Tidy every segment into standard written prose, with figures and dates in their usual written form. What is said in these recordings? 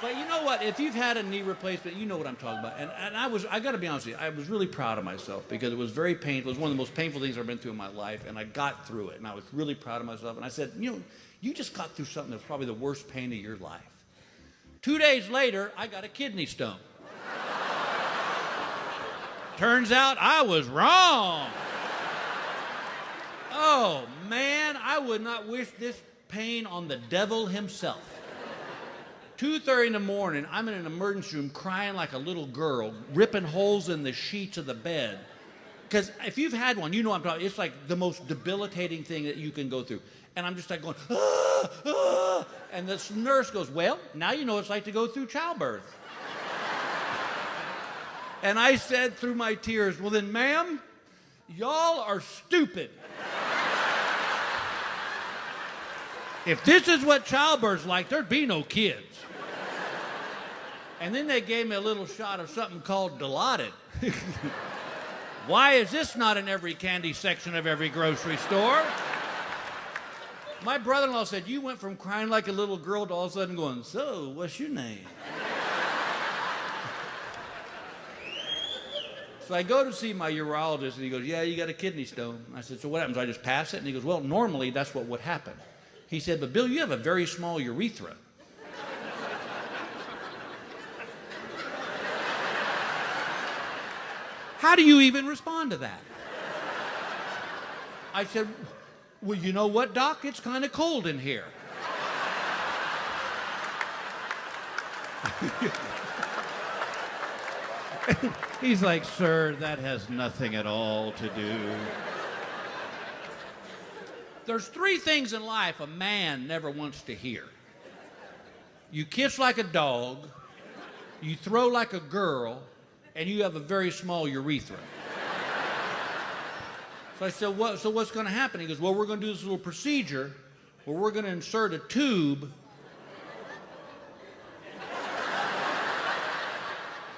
But you know what? If you've had a knee replacement, you know what I'm talking about. And I got to be honest with you, I was really proud of myself because it was very painful. It was one of the most painful things I've been through in my life, and I got through it. And I was really proud of myself. And I said, you know, you just got through something that's probably the worst pain of your life. 2 days later, I got a kidney stone. Turns out I was wrong. Oh, man, I would not wish this pain on the devil himself. 2:30 in the morning, I'm in an emergency room crying like a little girl, ripping holes in the sheets of the bed. Because if you've had one, you know what I'm talking about. It's like the most debilitating thing that you can go through. And I'm just like going, ah, ah. And this nurse goes, well, now you know what it's like to go through childbirth. And I said through my tears, well then, ma'am, y'all are stupid. If this is what childbirth's like, there'd be no kids. And then they gave me a little shot of something called Dilaudid. Why is this not in every candy section of every grocery store? My brother-in-law said, you went from crying like a little girl to all of a sudden going, so, what's your name? So I go to see my urologist, and he goes, yeah, you got a kidney stone. I said, so what happens? I just pass it? And he goes, well, normally that's what would happen. He said, but Bill, you have a very small urethra. How do you even respond to that? I said, well, you know what, Doc? It's kind of cold in here. He's like, sir, that has nothing at all to do. There's 3 things in life a man never wants to hear. You kiss like a dog, you throw like a girl, and you have a very small urethra. So I said, so what's going to happen? He goes, well, we're going to do this little procedure where we're going to insert a tube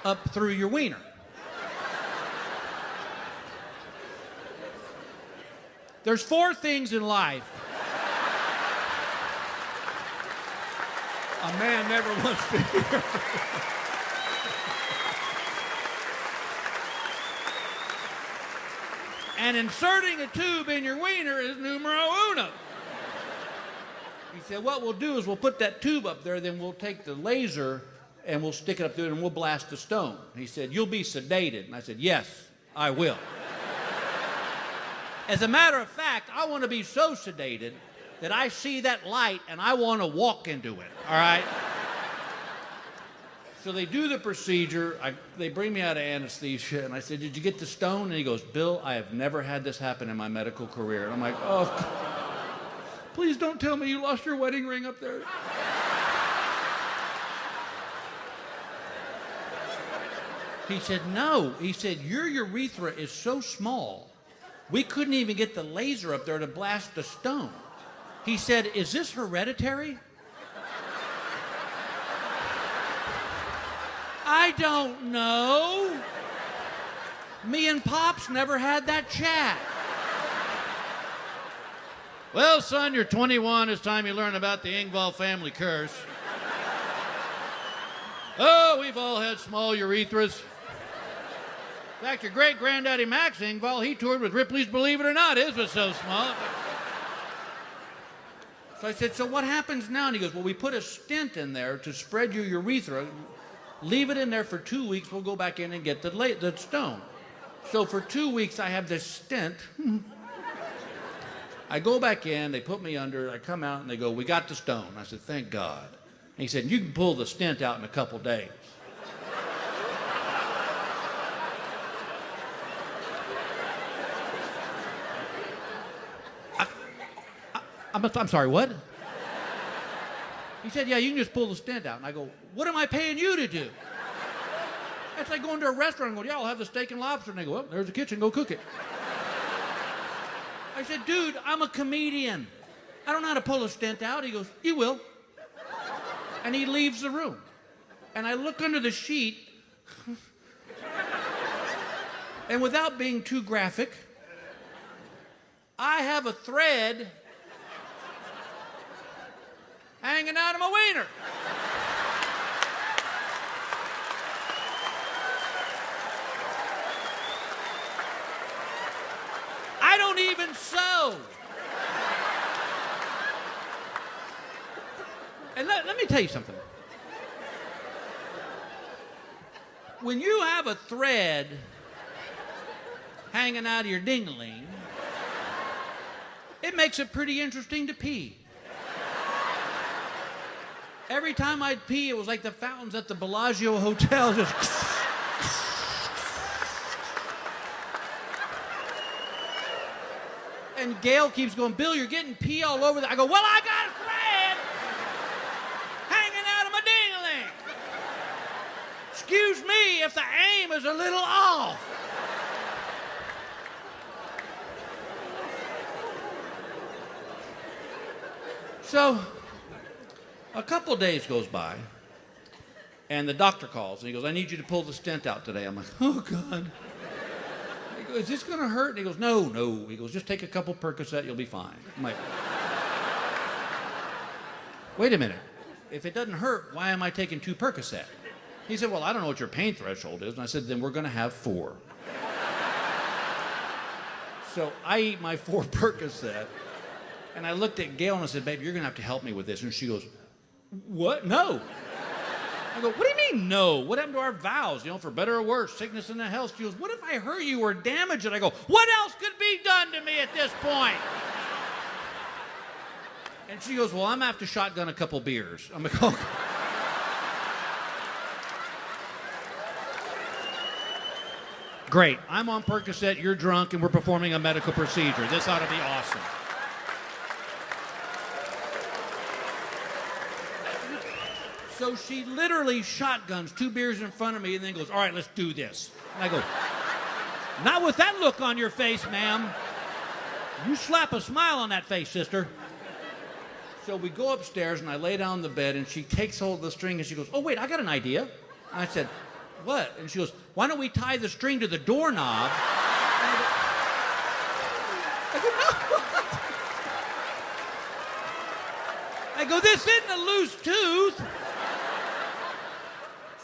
up through your wiener. There's 4 things in life a man never wants to hear. And inserting a tube in your wiener is numero uno. He said, what we'll do is we'll put that tube up there, then we'll take the laser and we'll stick it up there and we'll blast the stone. He said, you'll be sedated. And I said, yes, I will. As a matter of fact, I want to be so sedated that I see that light and I want to walk into it, all right? So they do the procedure, they bring me out of anesthesia, and I said, did you get the stone? And he goes, Bill, I have never had this happen in my medical career. And I'm like, oh, please don't tell me you lost your wedding ring up there. He said, no. He said, your urethra is so small, we couldn't even get the laser up there to blast the stone. He said, is this hereditary? I don't know. Me and Pops never had that chat. Well, son, you're 21. It's time you learn about the Engvall family curse. Oh, we've all had small urethras. In fact, your great-granddaddy Max Engvall, he toured with Ripley's Believe It or Not. His was so small. So I said, so what happens now? And he goes, well, we put a stent in there to spread your urethra. Leave it in there for 2 weeks. We'll go back in and get the stone. So for 2 weeks, I have this stent. I go back in. They put me under. I come out, and they go, we got the stone. I said, thank God. And he said, you can pull the stent out in a couple days. I'm sorry, what? He said, yeah, you can just pull the stent out. And I go, what am I paying you to do? It's like going to a restaurant and going, yeah, I'll have the steak and lobster. And they go, well, there's the kitchen, go cook it. I said, dude, I'm a comedian. I don't know how to pull a stent out. He goes, you will. And he leaves the room. And I look under the sheet, and without being too graphic, I have a thread hanging out of my wiener. so? And let me tell you something. When you have a thread hanging out of your ding-a-ling, it makes it pretty interesting to pee. Every time I'd pee, it was like the fountains at the Bellagio Hotel just... And Gail keeps going, Bill, you're getting pee all over I go, well, I got a thread hanging out of my ding-a-ling. Excuse me if the aim is a little off. So, a couple days goes by, and the doctor calls, and he goes, I need you to pull the stent out today. I'm like, oh, God. I go, is this going to hurt? And he goes, no. He goes, just take a couple Percocet, you'll be fine. I'm like, wait a minute. If it doesn't hurt, why am I taking 2 Percocet? He said, well, I don't know what your pain threshold is. And I said, then we're going to have 4. So I eat my 4 Percocet, and I looked at Gail and I said, babe, you're going to have to help me with this. And she goes, what? No. I go, what do you mean, no? What happened to our vows? You know, for better or worse, sickness and health. She goes, what if I hurt you or damage it? I go, what else could be done to me at this point? And she goes, well, I'm going to have to shotgun a couple beers. I'm like, okay. Great. I'm on Percocet, you're drunk, and we're performing a medical procedure. This ought to be awesome. So she literally shotguns 2 beers in front of me and then goes, all right, let's do this. And I go, not with that look on your face, ma'am. You slap a smile on that face, sister. So we go upstairs and I lay down on the bed and she takes hold of the string and she goes, oh, wait, I got an idea. And I said, what? And she goes, why don't we tie the string to the doorknob? I go, no. I go, this isn't a loose tooth.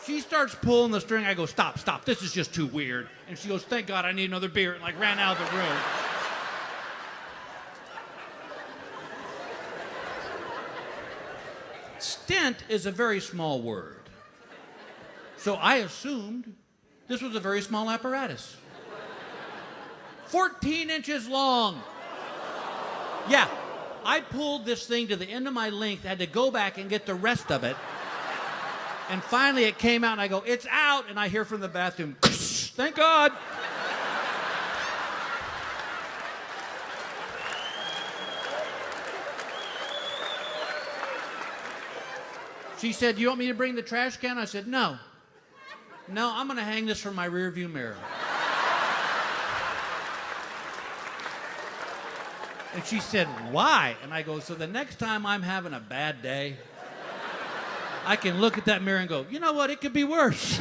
She starts pulling the string. I go, stop. This is just too weird. And she goes, thank God, I need another beer. And like ran out of the room. Stent is a very small word. So I assumed this was a very small apparatus. 14 inches long. Yeah, I pulled this thing to the end of my length, had to go back and get the rest of it. And finally it came out and I go, it's out. And I hear from the bathroom, thank God. She said, do you want me to bring the trash can? I said, no. No, I'm going to hang this from my rearview mirror. And she said, why? And I go, so the next time I'm having a bad day, I can look at that mirror and go, you know what, it could be worse.